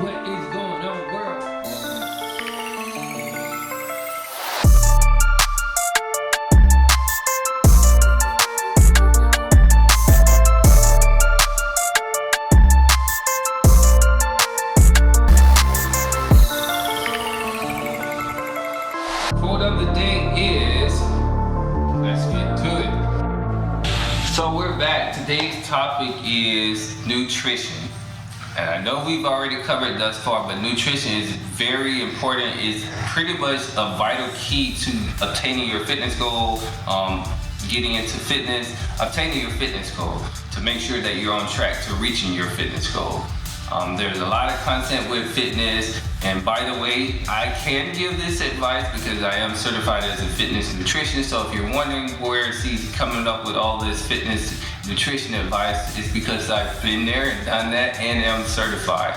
What is going on, world? Quote of the day is, let's get to it. So we're back. Today's topic is nutrition. And I know we've already covered thus far, but nutrition is very important. It's pretty much a vital key to obtaining your fitness goal, getting into fitness, obtaining your fitness goal, to make sure that you're on track to reaching your fitness goal. There's a lot of content with fitness, and by the way, I can give this advice because I am certified as a fitness nutritionist. So if you're wondering where he's coming up with all this fitness nutrition advice, it's because I've been there and done that and am certified.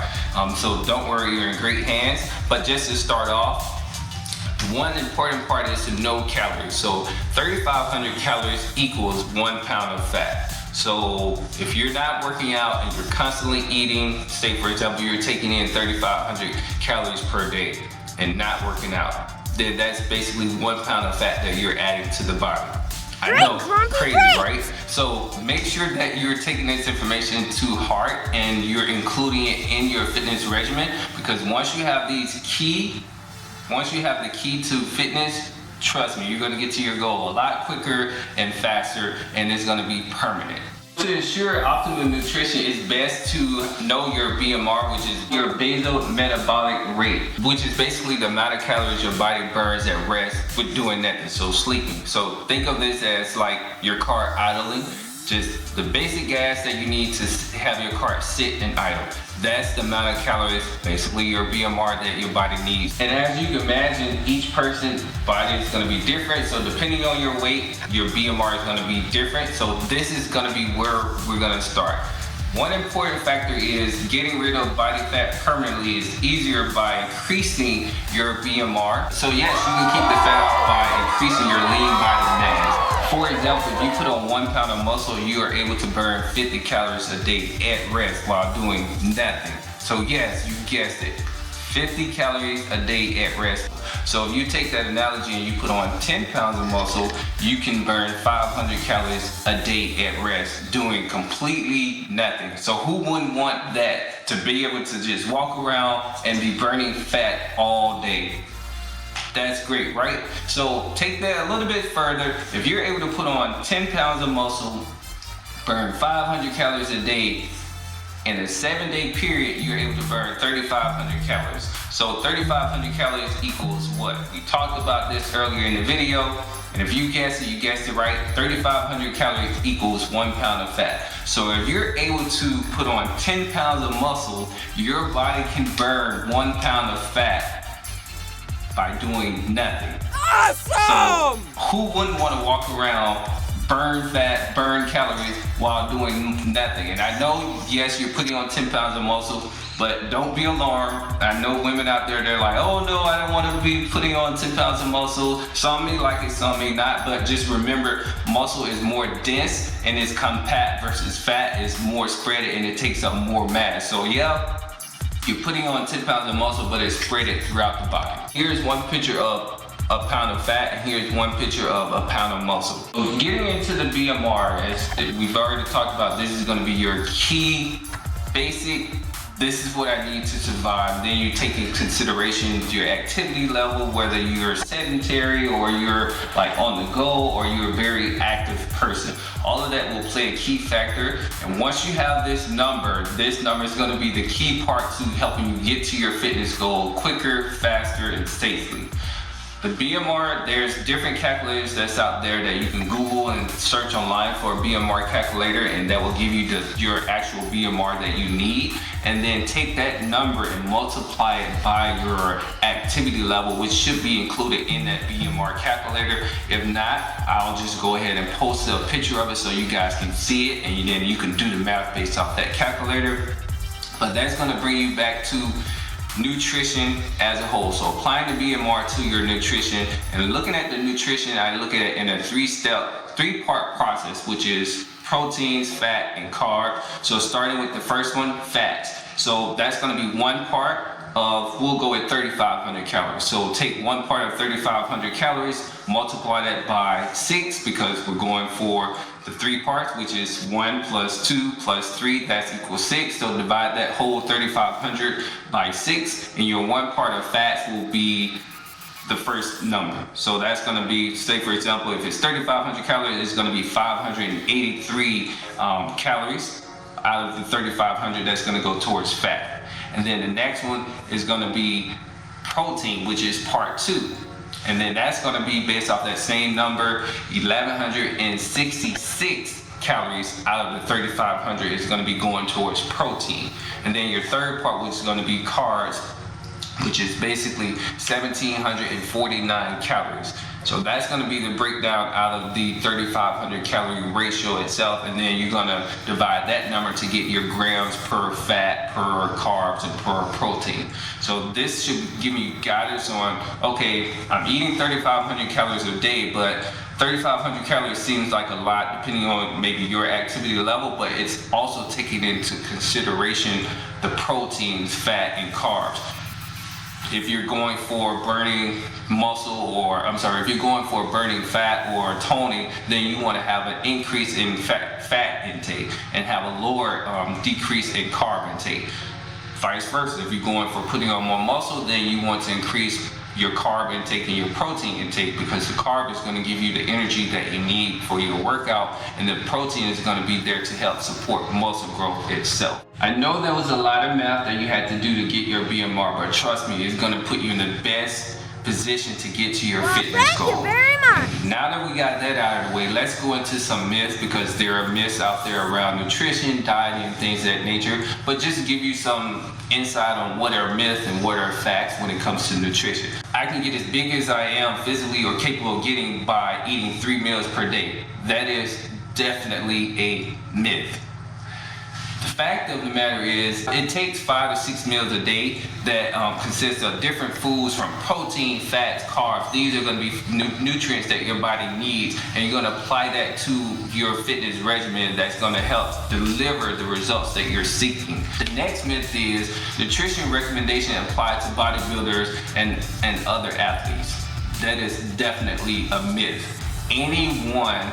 So don't worry, you're in great hands. But just to start off, one important part is to know calories. So 3,500 calories equals 1 pound of fat. So if you're not working out and you're constantly eating, say for example, you're taking in 3,500 calories per day and not working out, then that's basically 1 pound of fat that you're adding to the body. I know, crazy, right? So make sure that you're taking this information to heart and you're including it in your fitness regimen, because once you have the key to fitness, trust me, you're going to get to your goal a lot quicker and faster, and it's going to be permanent. To ensure optimal nutrition, it's best to know your BMR, which is your basal metabolic rate, which is basically the amount of calories your body burns at rest with doing nothing, so sleeping. So think of this as like your car idling, just the basic gas that you need to have your car sit and idle. That's the amount of calories, basically your BMR, that your body needs. And as you can imagine, each person's body is going to be different. So depending on your weight, your BMR is going to be different. So this is going to be where we're going to start. One important factor is getting rid of body fat permanently is easier by increasing your BMR. So yes, you can keep the fat off by increasing your lean body mass. For example, if you put on 1 pound of muscle, you are able to burn 50 calories a day at rest while doing nothing. So yes, you guessed it, 50 calories a day at rest. So if you take that analogy and you put on 10 pounds of muscle, you can burn 500 calories a day at rest doing completely nothing. So who wouldn't want that, to be able to just walk around and be burning fat all day? That's great, right? So take that a little bit further. If you're able to put on 10 pounds of muscle, burn 500 calories a day, in a 7-day period, you're able to burn 3,500 calories. So 3,500 calories equals what? We talked about this earlier in the video, and if you guessed it, you guessed it right. 3,500 calories equals 1 pound of fat. So if you're able to put on 10 pounds of muscle, your body can burn 1 pound of fat by doing nothing. Awesome! So who wouldn't want to walk around, burn fat, burn calories while doing nothing? And I know, yes, you're putting on 10 pounds of muscle, but don't be alarmed. I know women out there, they're like, oh no, I don't want to be putting on 10 pounds of muscle. Some may like it, some may not, but just remember, muscle is more dense and it's compact versus fat is more spread and it takes up more mass. So yeah, you're putting on 10 pounds of muscle, but it's spread it throughout the body. Here's one picture of a pound of fat, and here's one picture of a pound of muscle. So getting into the BMR, as we've already talked about, this is going to be your key basic. This is what I need to survive. Then you take into consideration your activity level, whether you're sedentary or you're like on the go or you're a very active person. All of that will play a key factor. And once you have this number is going to be the key part to helping you get to your fitness goal quicker, faster, and safely. The BMR, there's different calculators that's out there that you can Google and search online for a BMR calculator, and that will give you your actual BMR that you need. And then take that number and multiply it by your activity level, which should be included in that BMR calculator. If not, I'll just go ahead and post a picture of it so you guys can see it, and then you can do the math based off that calculator. But that's going to bring you back to nutrition as a whole. So applying the BMR to your nutrition, and looking at the nutrition, I look at it in a three-part process, which is proteins, fat, and carb. So starting with the first one, fats. So that's going to be 1 part of, we'll go at 3,500 calories. So take 1 part of 3,500 calories, multiply that by 6 because we're going for the 3 parts, which is 1 plus 2 plus 3, that's equals 6. So divide that whole 3,500 by 6, and your 1 part of fats will be the first number. So that's going to be, say for example, if it's 3,500 calories, it's going to be 583 calories out of the 3,500 that's going to go towards fat. And then the next one is going to be protein, which is part 2. And then that's going to be based off that same number, 1,166 calories out of the 3,500 is going to be going towards protein. And then your third part, which is going to be carbs, which is basically 1,749 calories. So that's going to be the breakdown out of the 3,500 calorie ratio itself, and then you're going to divide that number to get your grams per fat, per carbs, and per protein. So this should give you guidance on, okay, I'm eating 3,500 calories a day, but 3,500 calories seems like a lot depending on maybe your activity level, but it's also taking into consideration the proteins, fat, and carbs. If you're going for burning muscle, if you're going for burning fat or toning, then you want to have an increase in fat intake and have a lower decrease in carb intake. Vice versa, if you're going for putting on more muscle, then you want to increase your carb intake and your protein intake, because the carb is going to give you the energy that you need for your workout, and the protein is going to be there to help support muscle growth itself. I know there was a lot of math that you had to do to get your BMR, but trust me, it's going to put you in the best position to get to your fitness goal. Thank you very much. Now that we got that out of the way, let's go into some myths, because there are myths out there around nutrition, dieting, and things of that nature. But just to give you some insight on what are myths and what are facts when it comes to nutrition. I can get as big as I am physically or capable of getting by eating 3 meals per day. That is definitely a myth. The fact of the matter is, it takes 5 to 6 meals a day that consists of different foods from protein, fats, carbs. These are going to be nutrients that your body needs, and you're going to apply that to your fitness regimen that's going to help deliver the results that you're seeking. The next myth is nutrition recommendation applied to bodybuilders and other athletes. That is definitely a myth. Anyone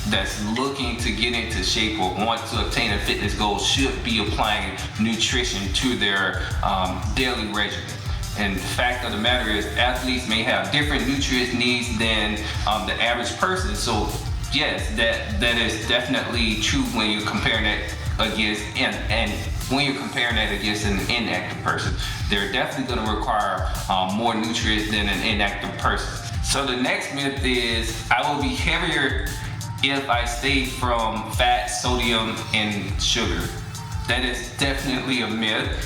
that's looking to get into shape or wants to obtain a fitness goal should be applying nutrition to their daily regimen. And the fact of the matter is, athletes may have different nutrient needs than the average person. So yes, that is definitely true when you're comparing that against and when you're comparing that against an inactive person. They're definitely going to require more nutrients than an inactive person. So the next myth is, I will be heavier if I stay from fat, sodium, and sugar. That is definitely a myth.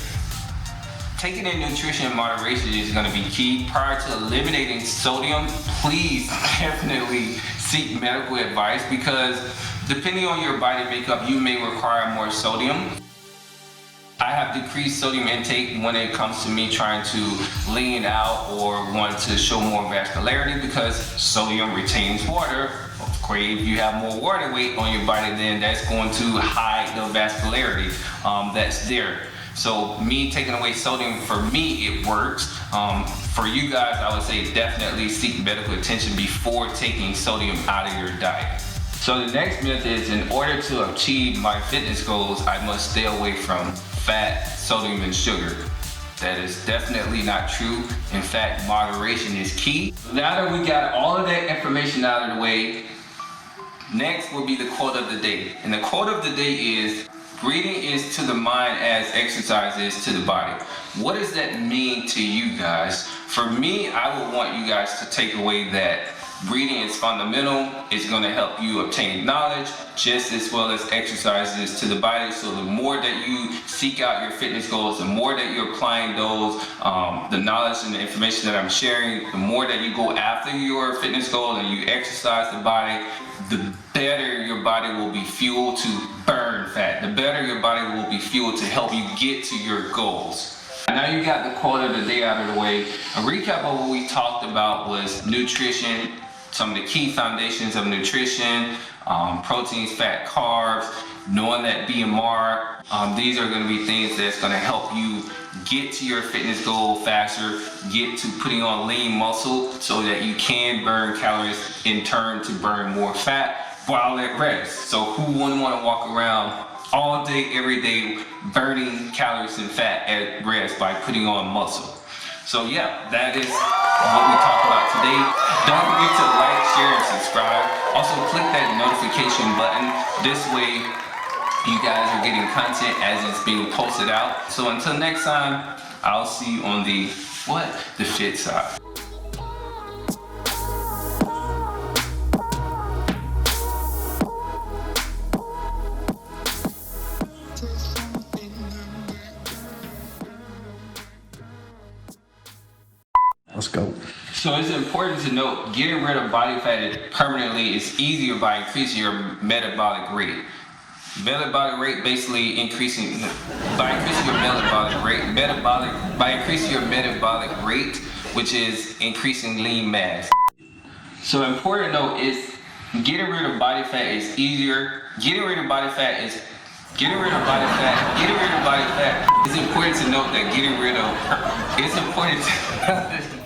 Taking in nutrition in moderation is going to be key. Prior to eliminating sodium, please definitely seek medical advice, because depending on your body makeup, you may require more sodium. I have decreased sodium intake when it comes to me trying to lean out or want to show more vascularity, because sodium retains water. Of course, if you have more water weight on your body, then that's going to hide the vascularity that's there. So me taking away sodium, for me, it works. For you guys, I would say definitely seek medical attention before taking sodium out of your diet. So the next myth is, in order to achieve my fitness goals, I must stay away from fat, sodium, and sugar. That is definitely not true. In fact, moderation is key. Now that we got all of that information out of the way, next will be the quote of the day. And the quote of the day is, breathing is to the mind as exercise is to the body. What does that mean to you guys? For me, I would want you guys to take away that breathing is fundamental. It's going to help you obtain knowledge just as well as exercises to the body. So the more that you seek out your fitness goals, the more that you're applying those, the knowledge and the information that I'm sharing, the more that you go after your fitness goal and you exercise the body, the better your body will be fueled to burn fat. The better your body will be fueled to help you get to your goals. Now you got the quote of the day out of the way. A recap of what we talked about was nutrition, some of the key foundations of nutrition, proteins, fat, carbs, knowing that BMR. These are going to be things that's going to help you get to your fitness goal faster, get to putting on lean muscle so that you can burn calories, in turn to burn more fat while at rest. So who wouldn't want to walk around all day, every day, burning calories and fat at rest by putting on muscle? So yeah, that is what we talked about today. Don't forget to like, share, and subscribe. Also click that notification button. This way you guys are getting content as it's being posted out. So until next time, I'll see you on the fit side. Let's go. So it's important to note, getting rid of body fat permanently is easier by increasing your metabolic rate. Metabolic rate basically by increasing your metabolic rate, which is increasing lean mass. So important to note is getting rid of body fat is easier. Getting rid of body fat. It's important to note that it's important to